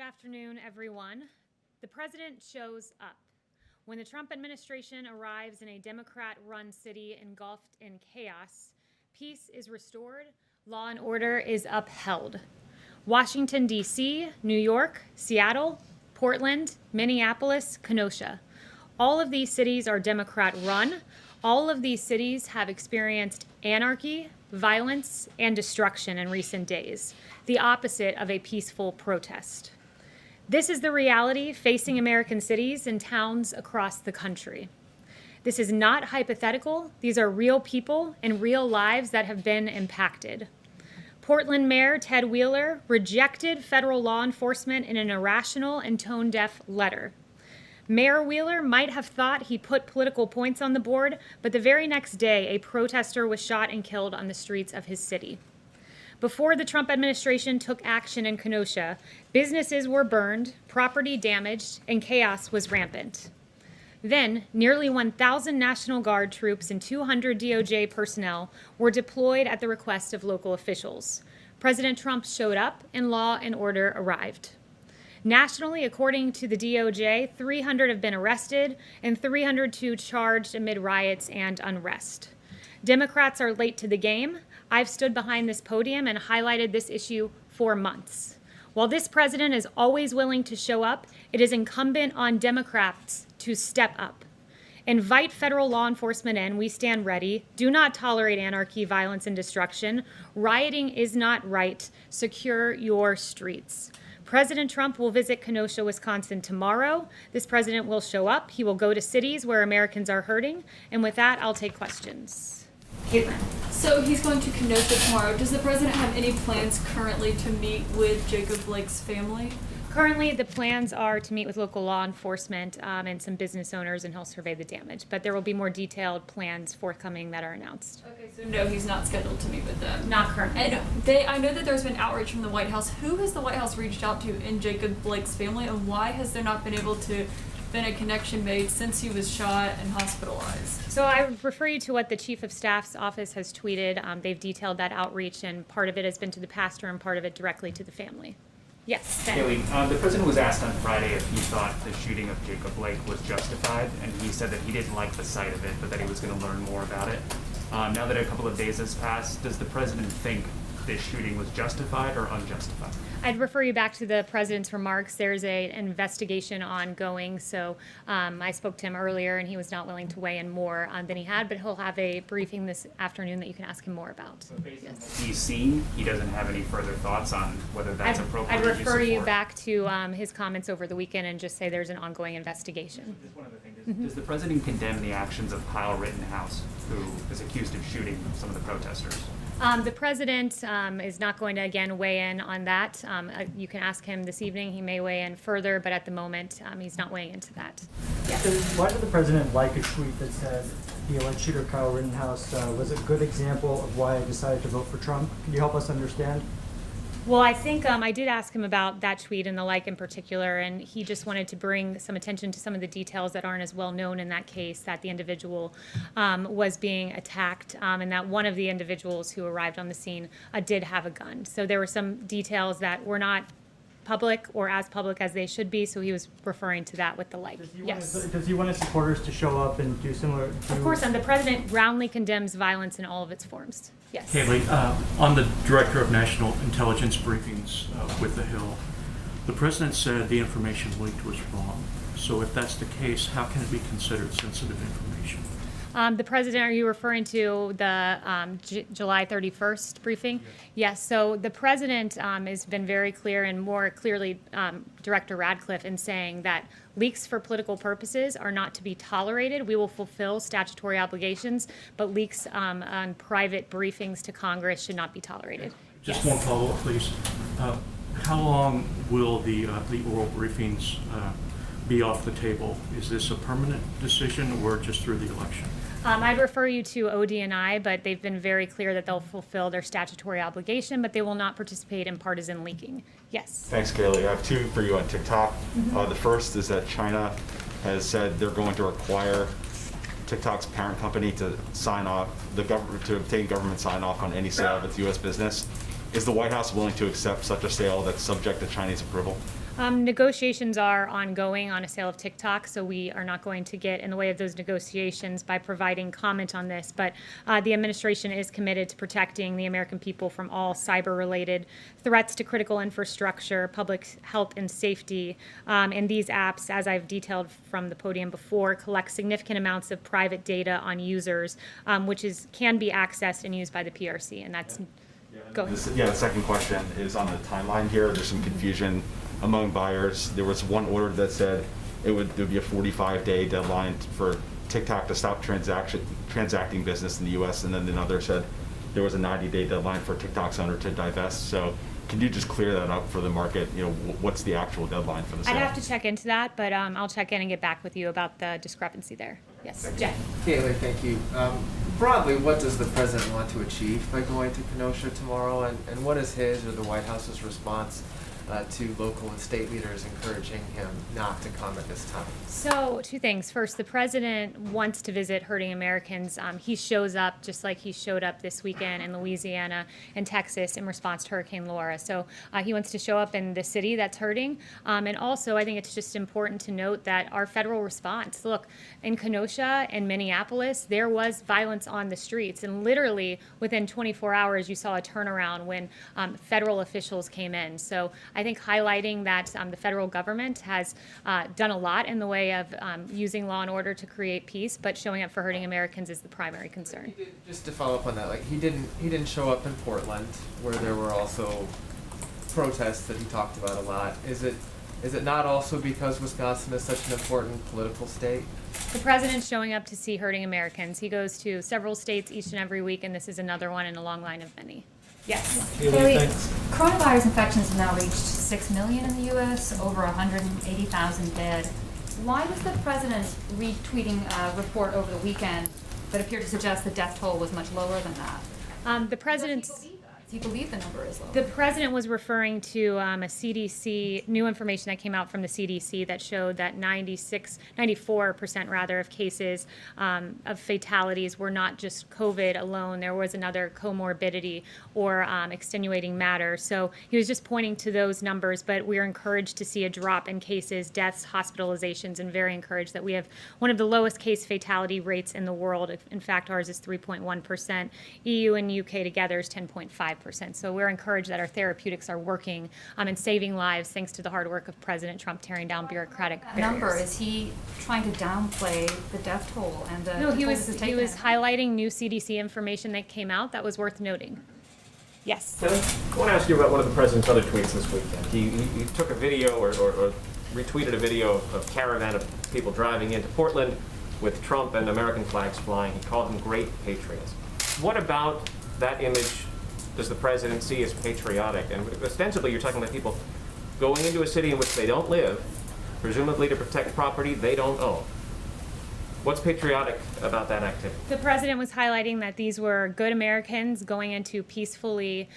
Good afternoon, everyone. The president shows up. When the Trump administration arrives in a Democrat-run city engulfed in chaos, peace is restored, law and order is upheld. Washington, D.C., New York, Seattle, Portland, Minneapolis, Kenosha. All of these cities are Democrat-run. All of these cities have experienced anarchy, violence, and destruction in recent days, the opposite of a peaceful protest. This is the reality facing American cities and towns across the country. This is not hypothetical. These are real people and real lives that have been impacted. Portland Mayor Ted Wheeler rejected federal law enforcement in an irrational and tone-deaf letter. Mayor Wheeler might have thought he put political points on the board, but the very next day, a protester was shot and killed on the streets of his city. Before the Trump administration took action in Kenosha, businesses were burned, property damaged, and chaos was rampant. Then, nearly 1,000 National Guard troops and 200 DOJ personnel were deployed at the request of local officials. President Trump showed up, and law and order arrived. Nationally, according to the DOJ, 300 have been arrested and 302 charged amid riots and unrest. Democrats are late to the game. I've stood behind this podium and highlighted this issue for months. While this president is always willing to show up, it is incumbent on Democrats to step up. Invite federal law enforcement in. We stand ready. Do not tolerate anarchy, violence, and destruction. Rioting is not right. Secure your streets. President Trump will visit Kenosha, Wisconsin tomorrow. This president will show up. He will go to cities where Americans are hurting. And with that, I'll take questions. Kayleigh. So he's going to Kenosha tomorrow. Does the president have any plans currently to meet with Jacob Blake's family? Currently, the plans are to meet with local law enforcement and some business owners, and he'll survey the damage. But there will be more detailed plans forthcoming that are announced. Okay, so no, he's not scheduled to meet with them. Not currently. And I know that there's been outreach from the White House. Who has the White House reached out to in Jacob Blake's family, and why has there not been a connection made since he was shot and hospitalized? So I would refer you to what the Chief of Staff's office has tweeted. They've detailed that outreach, and part of it has been to the pastor and part of it directly to the family. Yes, Ben. Kayleigh, the president was asked on Friday if he thought the shooting of Jacob Blake was justified, and he said that he didn't like the sight of it, but that he was going to learn more about it. Now that a couple of days has passed, does the president think this shooting was justified or unjustified? I'd refer you back to the president's remarks. There's an investigation ongoing, so I spoke to him earlier, and he was not willing to weigh in more than he had, but he'll have a briefing this afternoon that you can ask him more about. So based on what he's seen, he doesn't have any further thoughts on whether that's appropriate. I'd refer you back to his comments over the weekend and just say there's an ongoing investigation. Just one other thing. Does the president condemn the actions of Kyle Rittenhouse, who is accused of shooting some of the protesters? The president is not going to, again, weigh in on that. You can ask him this evening. He may weigh in further, but at the moment, he's not weighing into that. Yes. Why did the president like a tweet that said the alleged shooter Kyle Rittenhouse was a good example of why I decided to vote for Trump? Can you help us understand? Well, I think I did ask him about that tweet and the like in particular, and he just wanted to bring some attention to some of the details that aren't as well known in that case, that the individual was being attacked, and that one of the individuals who arrived on the scene did have a gun. So there were some details that were not public or as public as they should be, so he was referring to that with the like. Does he want his supporters to show up and do similar? Of course, the president roundly condemns violence in all of its forms. Yes. Kayleigh, on the Director of National Intelligence briefings with the Hill, the president said the information leaked was wrong. So if that's the case, how can it be considered sensitive information? The president, are you referring to the July 31st briefing? Yes. So the president has been very clear, and more clearly Director Radcliffe, in saying that leaks for political purposes are not to be tolerated. We will fulfill statutory obligations, but leaks on private briefings to Congress should not be tolerated. Just one follow-up, please. How long will the oral briefings be off the table? Is this a permanent decision or just through the election? I'd refer you to OD&I, but they've been very clear that they'll fulfill their statutory obligation, but they will not participate in partisan leaking. Yes. Thanks, Kayleigh. I have two for you on TikTok. The first is that China has said they're going to require TikTok's parent company to sign off, to obtain government sign-off on any sale of its U.S. business. Is the White House willing to accept such a sale that's subject to Chinese approval? Negotiations are ongoing on a sale of TikTok, so we are not going to get in the way of those negotiations by providing comment on this. But the administration is committed to protecting the American people from all cyber-related threats to critical infrastructure, public health and safety. And these apps, as I've detailed from the podium before, collect significant amounts of private data on users, which can be accessed and used by the PRC. And that's go ahead. The second question is on the timeline here. There's some confusion among buyers. There was one order that said there would be a 45-day deadline for TikTok to stop transacting business in the U.S., and then another said there was a 90-day deadline for TikTok's owner to divest. So can you just clear that up for the market? What's the actual deadline for the sale? I'd have to check into that, but I'll check in and get back with you about the discrepancy there. Yes, Jeff. Kayleigh, thank you. Broadly, what does the president want to achieve by going to Kenosha tomorrow, and what is his or the White House's response to local and state leaders encouraging him not to come at this time? So, two things. First, the president wants to visit hurting Americans. He shows up just like he showed up this weekend in Louisiana and Texas in response to Hurricane Laura. So he wants to show up in the city that's hurting. And also, I think it's just important to note that our federal response, look, in Kenosha and Minneapolis, there was violence on the streets. And literally within 24 hours, you saw a turnaround when federal officials came in. So I think highlighting that the federal government has done a lot in the way of using law and order to create peace, but showing up for hurting Americans is the primary concern. Just to follow up on that, like he didn't show up in Portland, where there were also protests that he talked about a lot. Is it not also because Wisconsin is such an important political state? The president's showing up to see hurting Americans. He goes to several states each and every week, and this is another one in a long line of many. Yes. Kayleigh, coronavirus infections have now reached 6 million in the U.S., over 180,000 dead. Why was the president retweeting a report over the weekend that appeared to suggest the death toll was much lower than that? The president's... Does he believe the number is low? The president was referring to a CDC, new information that came out from the CDC that showed that 94% rather of cases of fatalities were not just COVID alone. There was another comorbidity or extenuating matter. So he was just pointing to those numbers, but we're encouraged to see a drop in cases, deaths, hospitalizations, and very encouraged that we have one of the lowest case fatality rates in the world. In fact, ours is 3.1%. EU and UK together is 10.5%. So we're encouraged that our therapeutics are working and saving lives thanks to the hard work of President Trump tearing down bureaucratic barriers. Number, is he trying to downplay the death toll and the No, he toll was this is taking? highlighting new CDC information that came out that was worth noting. Yes. I want to ask you about one of the president's other tweets this weekend. He took a video or retweeted a video of a caravan of people driving into Portland with Trump and American flags flying. He called them great patriots. What about that image does the president see as patriotic? And ostensibly you're talking about people going into a city in which they don't live, presumably to protect property they don't own. What's patriotic about that activity? The president was highlighting that these were good Americans going in to peacefully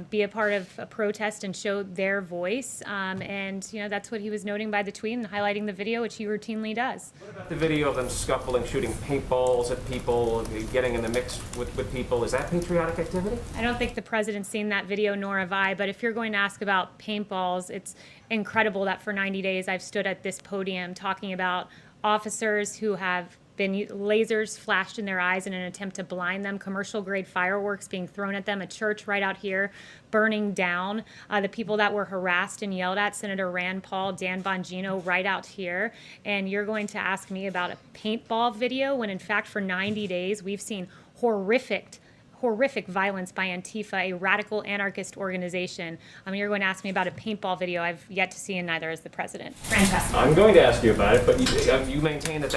be a part of a protest and show their voice. And, that's what he was noting by the tweet and highlighting the video, which he routinely does. What about the video of them scuffling, shooting paintballs at people, getting in the mix with people? Is that patriotic activity? I don't think the president's seen that video, nor have I. But if you're going to ask about paintballs, it's incredible that for 90 days I've stood at this podium talking about officers who have been lasers flashed in their eyes in an attempt to blind them, commercial grade fireworks being thrown at them, a church right out here burning down, the people that were harassed and yelled at, Senator Rand Paul, Dan Bongino right out here. And you're going to ask me about a paintball video when in fact for 90 days we've seen horrific violence by Antifa, a radical anarchist organization. You're going to ask me about a paintball video I've yet to see, and neither is the president. Fantastic. I'm going to ask you about it, but you maintain that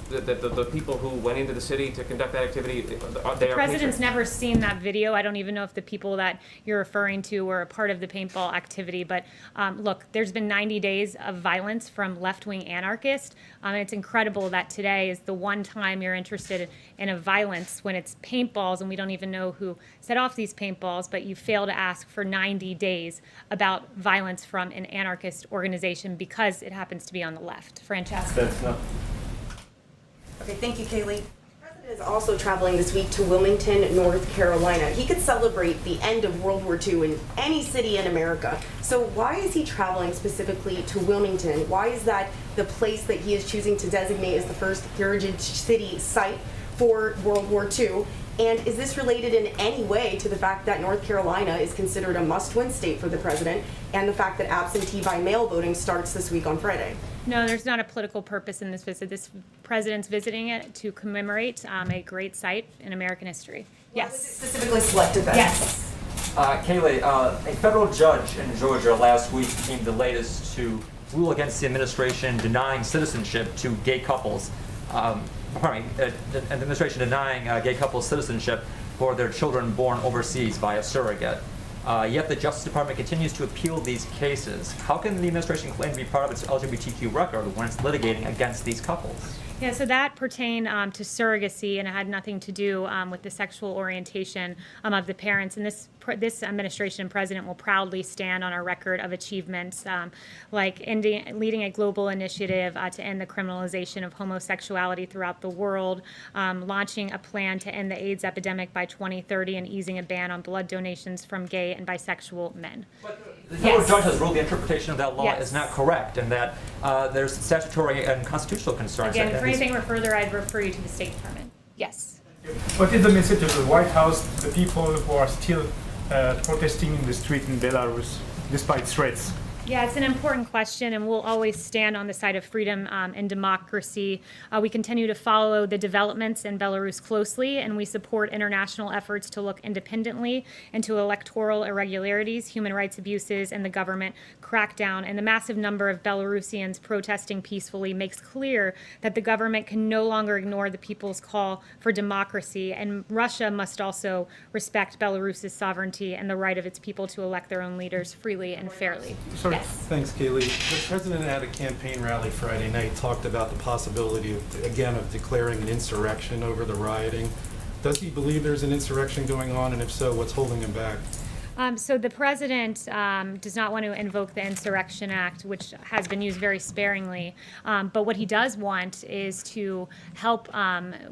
the people who went into the city to conduct that activity, they The are president's patriots. never seen that video. I don't even know if the people that you're referring to were a part of the paintball activity. But look, there's been 90 days of violence from left-wing anarchists. It's incredible that today is the one time you're interested in a violence when it's paintballs and we don't even know who set off these paintballs, but you fail to ask for 90 days about violence from an anarchist organization because it happens to be on the left. Francesca. That's not. Okay, thank you, Kayleigh. Is also traveling this week to Wilmington, North Carolina. He could celebrate the end of World War II in any city in America. So why is he traveling specifically to Wilmington? Why is that the place that he is choosing to designate as the first heritage city site for World War II? And is this related in any way to the fact that North Carolina is considered a must-win state for the president and the fact that absentee by mail voting starts this week on Friday? No, there's not a political purpose in this visit. This president's visiting it to commemorate a great site in American history. Yes. Specifically selected then? Yes. Kayleigh, a federal judge in Georgia last week became the latest to rule against the administration denying citizenship to gay couples. The administration denying gay couples citizenship for their children born overseas by a surrogate. Yet the Justice Department continues to appeal these cases. How can the administration claim to be part of its LGBTQ record when it's litigating against these couples? Yeah, so that pertained to surrogacy, and it had nothing to do with the sexual orientation of the parents. And this administration and president will proudly stand on our record of achievements, like leading a global initiative to end the criminalization of homosexuality throughout the world, launching a plan to end the AIDS epidemic by 2030, and easing a ban on blood donations from gay and bisexual men. The federal judge has ruled the interpretation of that law Yes. is not correct, and that there's statutory and constitutional concerns. Again, for anything further, I'd refer you to the State Department. Yes. What is the message of the White House to the people who are still protesting in the street in Belarus despite threats? Yeah, it's an important question, and we'll always stand on the side of freedom and democracy. We continue to follow the developments in Belarus closely, and we support international efforts to look independently into electoral irregularities, human rights abuses, and the government crackdown. And the massive number of Belarusians protesting peacefully makes clear that the government can no longer ignore the people's call for democracy, and Russia must also respect Belarus's sovereignty and the right of its people to elect their own leaders freely and fairly. Sorry. Yes. Thanks, Kayleigh. The president at a campaign rally Friday night talked about the possibility of declaring an insurrection over the rioting. Does he believe there's an insurrection going on, and if so, what's holding him back? So the president does not want to invoke the Insurrection Act, which has been used very sparingly. But what he does want is to help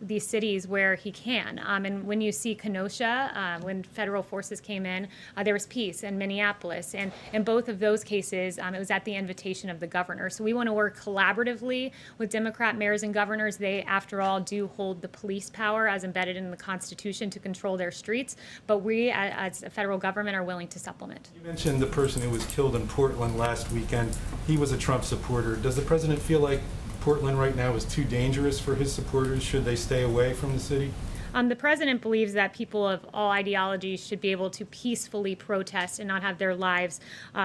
these cities where he can. And when you see Kenosha, when federal forces came in, there was peace in Minneapolis. And in both of those cases, it was at the invitation of the governor. So we want to work collaboratively with Democrat mayors and governors. They, after all, do hold the police power as embedded in the Constitution to control their streets. But we, as a federal government, are willing to supplement. You mentioned the person who was killed in Portland last weekend. He was a Trump supporter. Does the president feel like Portland right now is too dangerous for his supporters? Should they stay away from the city? The president believes that people of all ideologies should be able to peacefully protest and not have their lives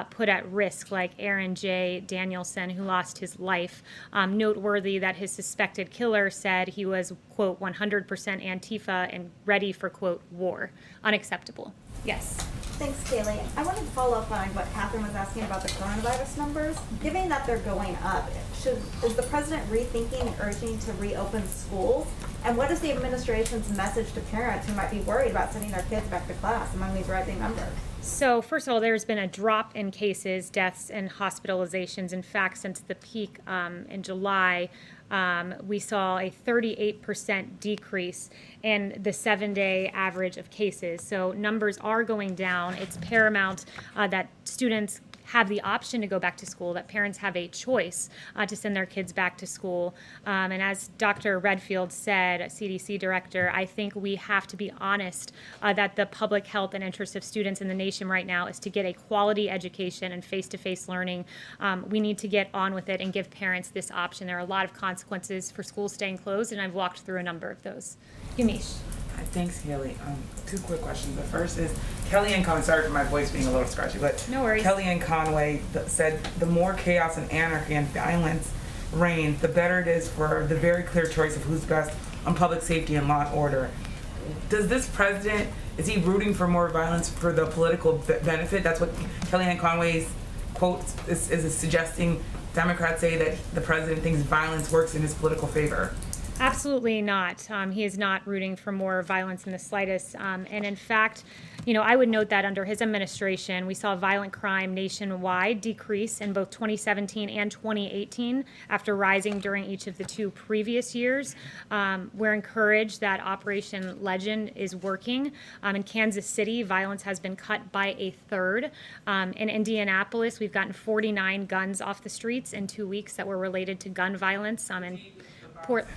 put at risk, like Aaron J. Danielson, who lost his life. Noteworthy that his suspected killer said he was, quote, 100% Antifa and ready for, quote, war. Unacceptable. Yes. Thanks, Kayleigh. I wanted to follow up on what Catherine was asking about the coronavirus numbers. Given that they're going up, is the president rethinking and urging to reopen schools? And what is the administration's message to parents who might be worried about sending their kids back to class among these rising numbers? So first of all, there's been a drop in cases, deaths, and hospitalizations. In fact, since the peak in July, we saw a 38% decrease in the 7-day average of cases. So numbers are going down. It's paramount that students have the option to go back to school, that parents have a choice to send their kids back to school. And as Dr. Redfield said, CDC director, I think we have to be honest that the public health and interest of students in the nation right now is to get a quality education and face-to-face learning. We need to get on with it and give parents this option. There are a lot of consequences for schools staying closed, and I've walked through a number of those. Yamish. Thanks, Kayleigh. Two quick questions. The first is Kellyanne Conway. Sorry for my voice being a little scratchy, but no worries. Kellyanne Conway said the more chaos and anarchy and violence reign, the better it is for the very clear choice of who's best on public safety and law and order. Does this president, is he rooting for more violence for the political benefit? That's what Kellyanne Conway's quote is suggesting. Democrats say that the president thinks violence works in his political favor. Absolutely not. He is not rooting for more violence in the slightest. And in fact, you know, I would note that under his administration, we saw violent crime nationwide decrease in both 2017 and 2018 after rising during each of the 2 previous years. We're encouraged that Operation Legend is working. In Kansas City, violence has been cut by 1/3. In Indianapolis, we've gotten 49 guns off the streets in 2 weeks that were related to gun violence.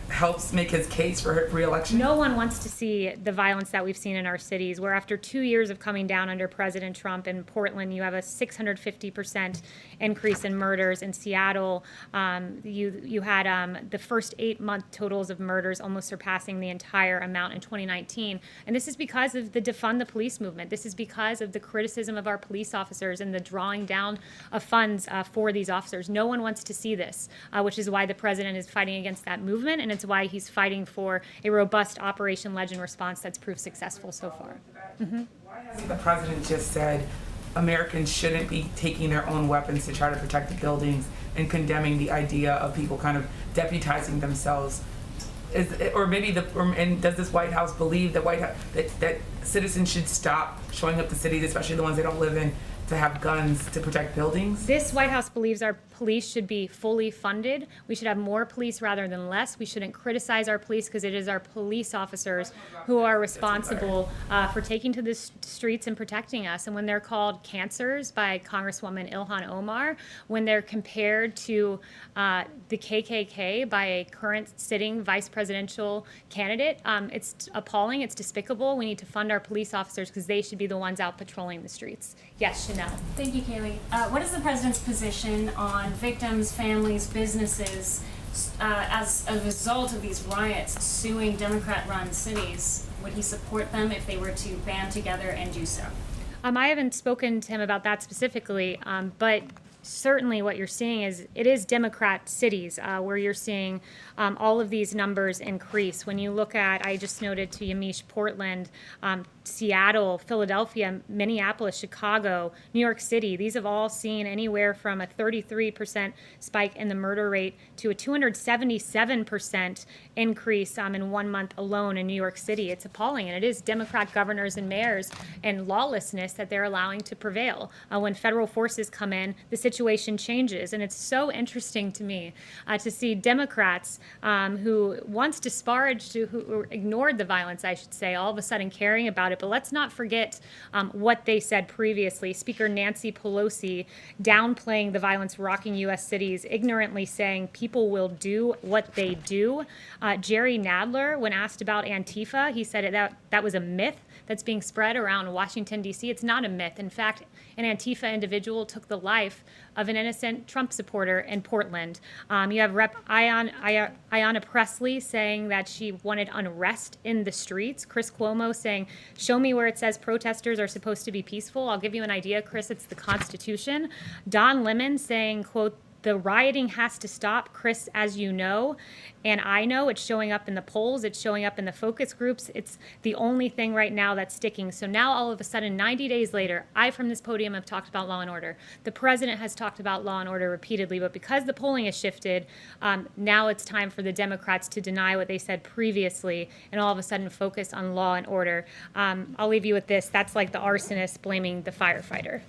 Helps make his case for re-election? No one wants to see the violence that we've seen in our cities, where after 2 years of coming down under President Trump in Portland, you have a 650% increase in murders. In Seattle, you had the first 8-month totals of murders almost surpassing the entire amount in 2019. And this is because of the defund the police movement. This is because of the criticism of our police officers and the drawing down of funds for these officers. No one wants to see this, which is why the president is fighting against that movement, and it's why he's fighting for a robust Operation Legend response that's proved successful so far. Why hasn't the president just said Americans shouldn't be taking their own weapons to try to protect the buildings and condemning the idea of people kind of deputizing themselves? And does this White House believe that citizens should stop showing up to cities, especially the ones they don't live in, to have guns to protect buildings? This White House believes our police should be fully funded. We should have more police rather than less. We shouldn't criticize our police because it is our police officers who are responsible for taking to the streets and protecting us. And when they're called cancers by Congresswoman Ilhan Omar, when they're compared to the KKK by a current sitting vice presidential candidate, it's appalling, it's despicable. We need to fund our police officers because they should be the ones out patrolling the streets. Yes, Chanel. Thank you, Kayleigh. What is the president's position on victims, families, businesses as a result of these riots suing Democrat-run cities? Would he support them if they were to band together and do so? I haven't spoken to him about that specifically, but certainly what you're seeing is it is Democrat cities where you're seeing all of these numbers increase. When you look at, I just noted to Yamiche, Portland, Seattle, Philadelphia, Minneapolis, Chicago, New York City, these have all seen anywhere from a 33% spike in the murder rate to a 277% increase in 1 month alone in New York City. It's appalling, and it is Democrat governors and mayors and lawlessness that they're allowing to prevail. When federal forces come in, the situation changes, and it's so interesting to me to see Democrats who once disparaged, who ignored the violence, I should say, all of a sudden caring about it. But let's not forget what they said previously. Speaker Nancy Pelosi downplaying the violence rocking U.S. cities, ignorantly saying people will do what they do. Jerry Nadler, when asked about Antifa, he said that was a myth that's being spread around Washington, D.C. It's not a myth. In fact, an Antifa individual took the life of an innocent Trump supporter in Portland. You have Rep. Ayanna Pressley saying that she wanted unrest in the streets. Chris Cuomo saying, show me where it says protesters are supposed to be peaceful. I'll give you an idea, Chris, it's the Constitution. Don Lemon saying, quote, the rioting has to stop, Chris, as you know, and I know it's showing up in the polls, it's showing up in the focus groups, it's the only thing right now that's sticking. So now all of a sudden, 90 days later, I from this podium have talked about law and order. The president has talked about law and order repeatedly, but because the polling has shifted, now it's time for the Democrats to deny what they said previously and all of a sudden focus on law and order. I'll leave you with this. That's like the arsonist blaming the firefighter.